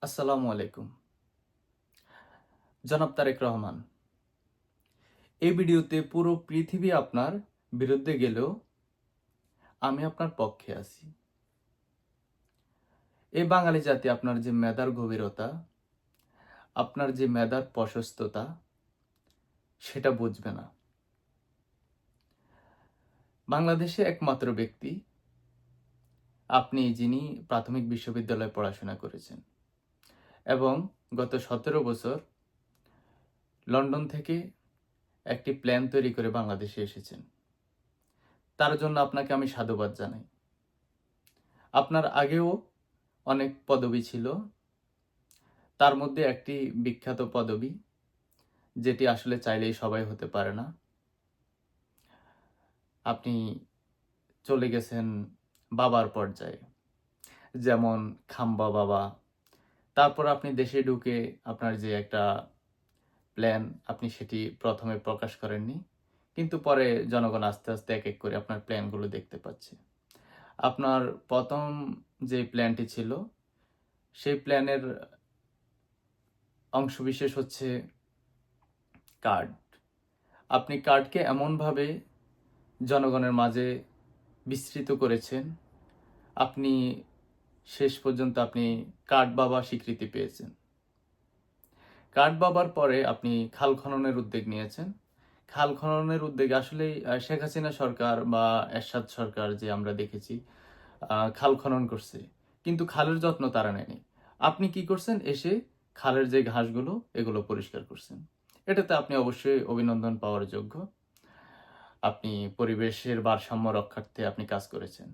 আসসালামু আলাইকুম। জনাব তারেক রহমান, এই ভিডিওতে পুরো পৃথিবী আপনার বিরুদ্ধে গেলেও আমি আপনার পক্ষে আছি। এই বাঙালি জাতি আপনার যে মেধার গভীরতা, আপনার যে মেধার প্রশস্ততা, সেটা বুঝবে না। বাংলাদেশে একমাত্র ব্যক্তি আপনি যিনি প্রাথমিক বিশ্ববিদ্যালয়ে পড়াশোনা করেছেন এবং গত 17 বছর লন্ডন থেকে একটি প্ল্যান তৈরি করে বাংলাদেশে এসেছেন। তার জন্য আপনাকে আমি সাধুবাদ জানাই। আপনার আগেও অনেক পদবি ছিল, তার মধ্যে একটি বিখ্যাত পদবি যেটি আসলে চাইলেই সবাই হতে পারে না। আপনি চলে গেছেন বাবার পর্যায়ে, যেমন খাম্বা বাবা। তারপর আপনি দেশে ঢুকে আপনার যে একটা প্ল্যান, আপনি সেটি প্রথমে প্রকাশ করেননি, কিন্তু পরে জনগণ আস্তে আস্তে এক এক করে আপনার প্ল্যানগুলো দেখতে পাচ্ছে। আপনার প্রথম যে প্ল্যানটি ছিল, সেই প্ল্যানের অংশবিশেষ হচ্ছে কার্ড। আপনি কার্ডকে এমনভাবে জনগণের মাঝে বিস্তৃত করেছেন, আপনি শেষ পর্যন্ত আপনি কার্ড বাবা স্বীকৃতি পেয়েছেন। কার্ড বাবার পরে আপনি খাল খননের উদ্যোগ নিয়েছেন। খাল খননের উদ্যোগে আসলেই শেখ হাসিনা সরকার বা এরশাদ সরকার যে আমরা দেখেছি খাল খনন করছে, কিন্তু খালের যত্ন তারা নেয়নি। আপনি কি করছেন? এসে খালের যে ঘাসগুলো এগুলো পরিষ্কার করছেন। এটাতে আপনি অবশ্যই অভিনন্দন পাওয়ার যোগ্য। আপনি পরিবেশের ভারসাম্য রক্ষার্থে আপনি কাজ করেছেন।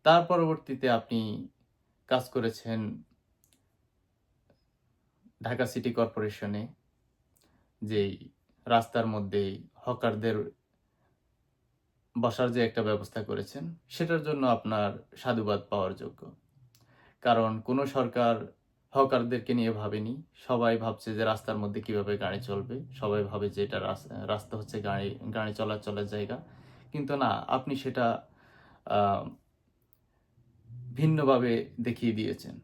তার পরবর্তীতে আপনি কাজ করেছেন ঢাকা সিটি কর্পোরেশনে, যেই রাস্তার মধ্যেই হকারদের বসার যে একটা ব্যবস্থা করেছেন, সেটার জন্য আপনার সাধুবাদ পাওয়ার যোগ্য। কারণ কোনো সরকার হকারদেরকে নিয়ে ভাবেনি। সবাই ভাবছে যে রাস্তার মধ্যে কিভাবে গাড়ি চলবে। সবাই ভাবে যে এটা রাস্তা হচ্ছে গাড়ি চলাচলের জায়গা। কিন্তু না, আপনি সেটা আ ভিন্নভাবে দেখিয়ে দিয়েছেন।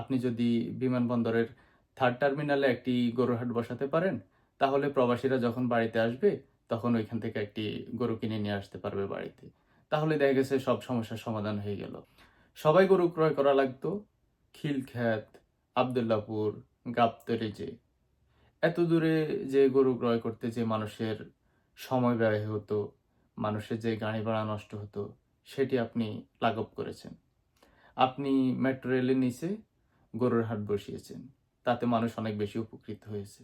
আপনি যদি বিমানবন্দরের 3rd টার্মিনালে একটি গরুর হাট বসাতে পারেন, তাহলে প্রবাসীরা যখন বাড়িতে আসবে, তখন ওইখান থেকে একটি গরু কিনে নিয়ে আসতে পারবে বাড়িতে। তাহলে দেখা গেছে সব সমস্যার সমাধান হয়ে গেল। সবাই গরু ক্রয় করা লাগতো খিলক্ষেত, আবদুল্লাপুর, গাবতলী। এত দূরে যে গরু ক্রয় করতে যে মানুষের সময় ব্যয় হতো, মানুষের যে গাড়ি ভাড়া নষ্ট হতো, সেটি আপনি লাঘব করেছেন। আপনি মেট্রো রেলের নিচে গরুর হাট বসিয়েছেন। তাতে মানুষ অনেক বেশি উপকৃত হয়েছে।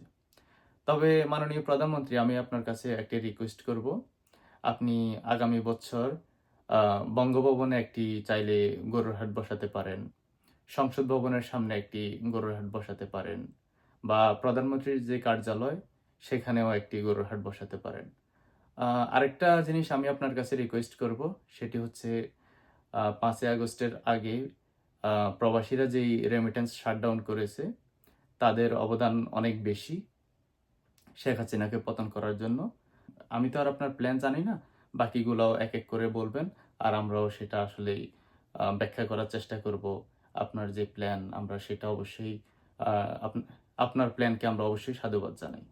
তবে মাননীয় প্রধানমন্ত্রী, আমি আপনার কাছে একটি রিকোয়েস্ট করব। আপনি আগামী বছর বঙ্গভবনে একটি চাইলে গরুর হাট বসাতে পারেন। সংসদ ভবনের সামনে একটি গরুর হাট বসাতে পারেন। বা প্রধানমন্ত্রীর যে কার্যালয়, সেখানেও একটি গরুর হাট বসাতে পারেন। আরেকটা জিনিস আমি আপনার কাছে রিকোয়েস্ট করব, সেটি হচ্ছে 5ই আগস্টের আগে প্রবাসীরা যেই রেমিটেন্স শাটডাউন করেছে, তাদের অবদান অনেক বেশি শেখ হাসিনাকে পতন করার জন্য। আমি তো আর আপনার প্ল্যান জানি না, বাকিগুলাও এক এক করে বলবেন, আর আমরাও সেটা আসলেই ব্যাখ্যা করার চেষ্টা করব। আপনার যে প্ল্যান, আমরা সেটা অবশ্যই আপনার প্ল্যানকে আমরা অবশ্যই সাধুবাদ জানাই।